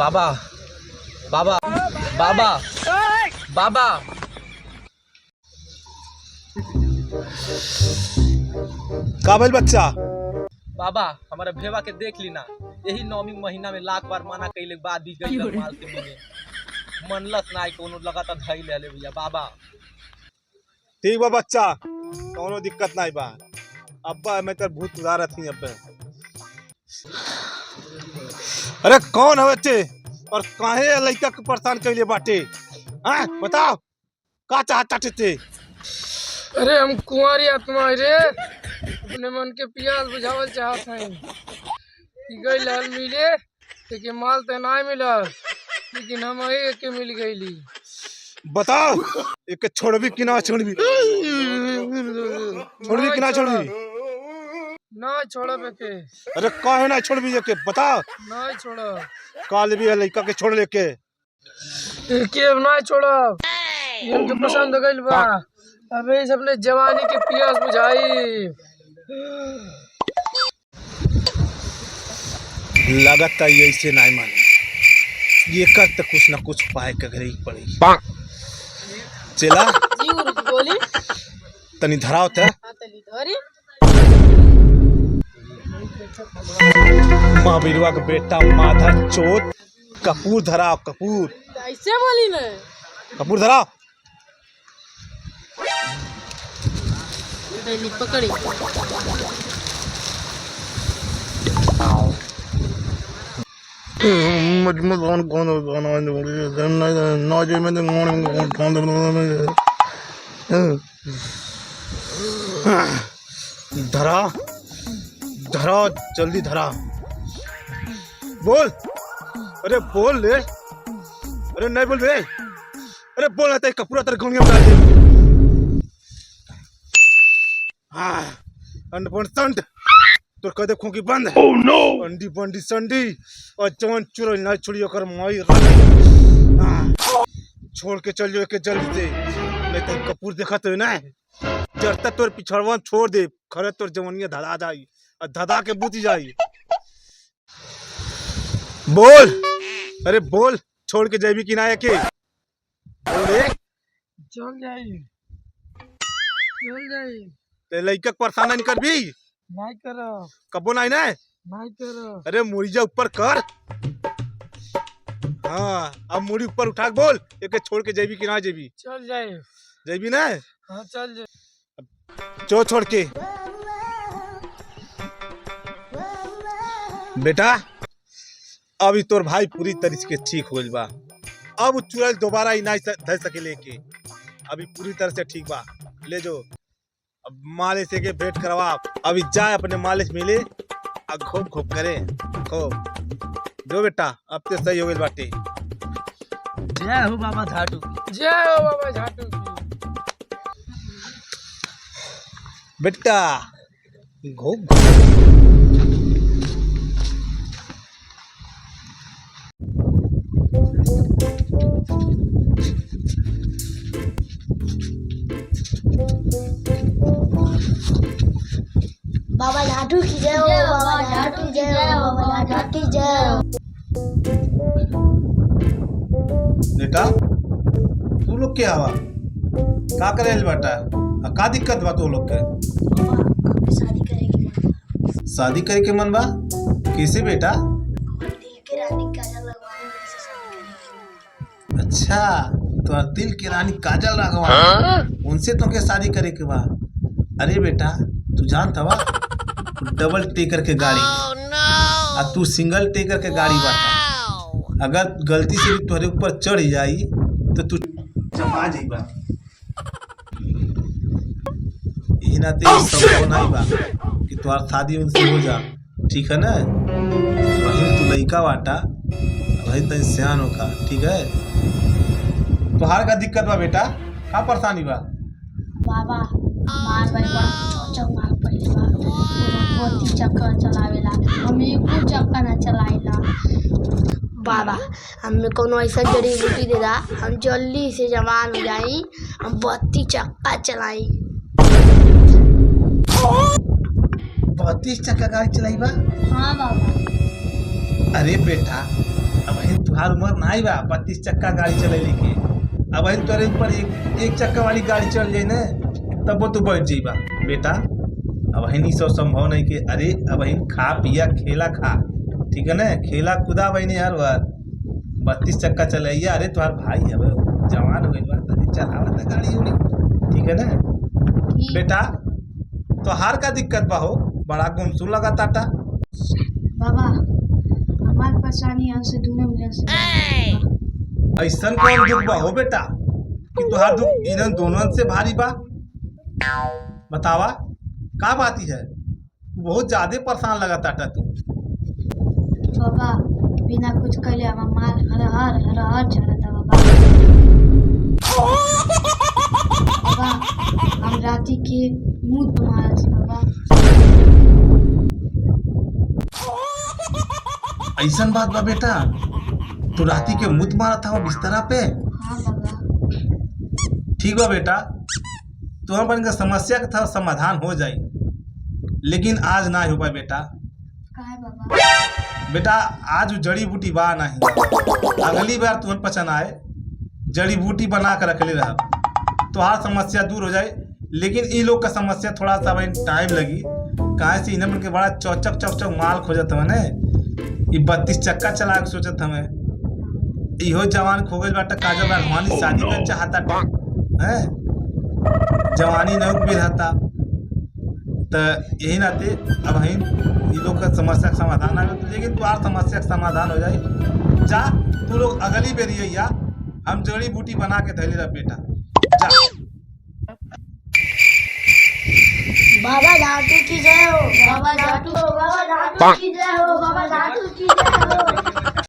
बाबा बाबा बाबा बाबा का भइल बच्चा? बाबा हमारा भेवा के देख ली ना, यही 9वीं महीना में लाख बार मना कइले बाद भी गई माल के मिले मनलस ना कोनो लगातार धई ले भैया। बाबा ठीक बा बच्चा, कोनो दिक्कत नहीं बा। अब्बा मैं तेरे भूत उतारा थी अब। अरे कौन है बच्चे और काहे लड़का के परेशान कइले बाटे? हां बताओ का चाहता थे? अरे हम कुंवारी आत्मा रे, अपने मन के प्यास बुझावल चाहत हैं। गई लाल मिले लेकिन माल तो ना मिलल, लेकिन हम एक के मिल गईली। बताओ एक छोड़बी कि ना छोड़बी? छोड़बी कि ना छोड़बी? ना छोड़ब के। अरे काहे ना छोड़बी के बता? ना छोड़ब। काल भी लड़का के छोड़ लेके के ना छोड़ब, हमके पसंद गइल बा। अबे इस अपने जवानी के प्यास बुझाई। लगता है ऐसे नहीं माने, ये कर तो कुछ ना कुछ पाए करे ही पड़ेगी। चला बोली तनी धराव थे महावीरवा का बेटा माधर चोट कपूर धराव। कपूर ऐसे बोली न, कपूर धराव। पकड़ी धरा धरा जल्दी धरा। बोल, अरे बोल ले, अरे नहीं बोल बे, अरे बोल ना कपूरा तेरे गोंगे में डाल दे। हाँ अंड संड तो कदे खोकी बंद। oh, no! अंडी बंडी संडी और जवान चुरो ना छोड़ियो कर माई छोड़ के चल जो के जल्दी से, नहीं तो कपूर देखा तो ना चढ़ता तोर पिछड़वा छोड़ दे, खरे तोर जवानिया धड़ा जाई और धधा के बूती जाई। बोल, अरे बोल, छोड़ के जाबी कि ना के? बोले चल जाई चल जाई। ते लइका परेशान नहीं करबी? नहीं करो कबो नहीं ना। नहीं करो। अरे मुड़ीजा ऊपर कर। हाँ अब मुड़ी ऊपर उठा के बोल, एक छोड़ के जाबी कि ना जाबी? चल जाई। जाबी ना? हाँ चल जाई। चो छोड़ के बेटा, अभी तोर भाई पूरी तरीके से ठीक हो गइल बा। अब चुड़ैल दोबारा ही नहीं धर सके लेके, अभी पूरी तरह से ठीक बा। ले जो अब मालिश के भेंट करवा। अभी जाए अपने मालिश मिले और खूब खूब करे खूब। जो बेटा अब तो सही हो गई बाटे। जय हो बाबा झाटू, जय हो बाबा झाटू की। बेटा घूम बाबा झाटू की जय हो, बाबा झाटू जय हो, बाबा झाटू जय हो। बेटा तू लोग क्या हवा का करे बेटा? का दिक्कत बा तू लोग के? शादी करेंगे। शादी करे के मन बा? कैसे बेटा? दिल के रानी काजल लगवाने से शादी करेंगे। अच्छा तो दिल की रानी काजल लगवाने उनसे तो के शादी करे के बा? अरे बेटा तू जानता बा डबल टेकर के गाड़ी आ तू सिंगल टेकर के गाड़ी बाटा। अगर गलती से भी तुम्हारे ऊपर चढ़ जाई तो तू जमा जाइबा। यही ना तेरी सब नहीं बा कि तुम्हारा शादी उनसे हो जा, ठीक है ना? वही तू लड़का बाटा, वही तनी सियान होगा, ठीक है? तुहार का दिक्कत बा बेटा? का परेशानी बा? बाबा मार भाई बड़ा चौचक मार पड़ी बा, बहुत चक्कर चलावेला, हम एको चक्कर ना चलाइला। बाबा हमें कोनो ऐसा जड़ी बूटी दे दा, हम जल्दी से जवान हो जाई, हम 32 चक्का चलाई। 32 चक्का गाड़ी चलाई बा? हाँ बाबा। अरे बेटा अब तू तुहार उम्र नहीं बा 32 चक्का गाड़ी चले के। अब ही तोरे ऊपर एक चक्का वाली गाड़ी चल जाए ना तब वो तू बैठ जाइबा बेटा। अब ही सब संभव नहीं के। अरे अब ही खा पिया खेला खा, ठीक है ना, खेला कूदा बहनी हर बार 32 चक्का चलैया। अरे तुम्हार भाई अब जवान हो गई बा तभी चलावत है गाड़ी उड़ी, ठीक है ना बेटा। तो हार का दिक्कत बा हो, बड़ा गुमसुम लगा टाटा। बाबा हमार परेशानी हमसे दूर मिले से ऐसा कौन दुख बा हो बेटा कि तुहार दुख इन्हन दोनों से भारी बा? बतावा का बाती है, बहुत ज्यादा परेशान लगा टाटा तू। बाबा बिना कुछ कहले हमार माल हर हर चढ़ता बाबा। बाबा हम राती के मुंह तुम्हारा थी बाबा। ऐसा बात बा बेटा, तू राती के मुंह मारा था बिस्तरा पे? हाँ बाबा। ठीक बा बेटा, तुम्हारे बन का समस्या का था समाधान हो जाए, लेकिन आज ना हो पाए बेटा। काहे बाबा? बेटा आज जड़ी बूटी बा नहीं, अगली बार तुम्हें पसंद आए जड़ी बूटी बना कर रख ले रहा तो हर समस्या दूर हो जाए। लेकिन इन लोग का समस्या थोड़ा सा भाई टाइम लगी, कहाँ से इन्हें मन के बड़ा चौचक चौचक माल खोजत हमें ने 32 चक्का चला के सोचत हमें इहो जवान खो गई बाटा। काजल रहमानी शादी कर चाहता है, जवानी नहीं भी रहता तो यही नाते अब हम इन लोग का समस्या का समाधान आ गया। लेकिन तुम्हार समस्या का समाधान हो जाए जा, तू लोग अगली बेरी या हम जड़ी बूटी बना के धैले रह बेटा जा। बाबा धातु की जय हो, बाबा धातु की जय हो, बाबा धातु की जय हो।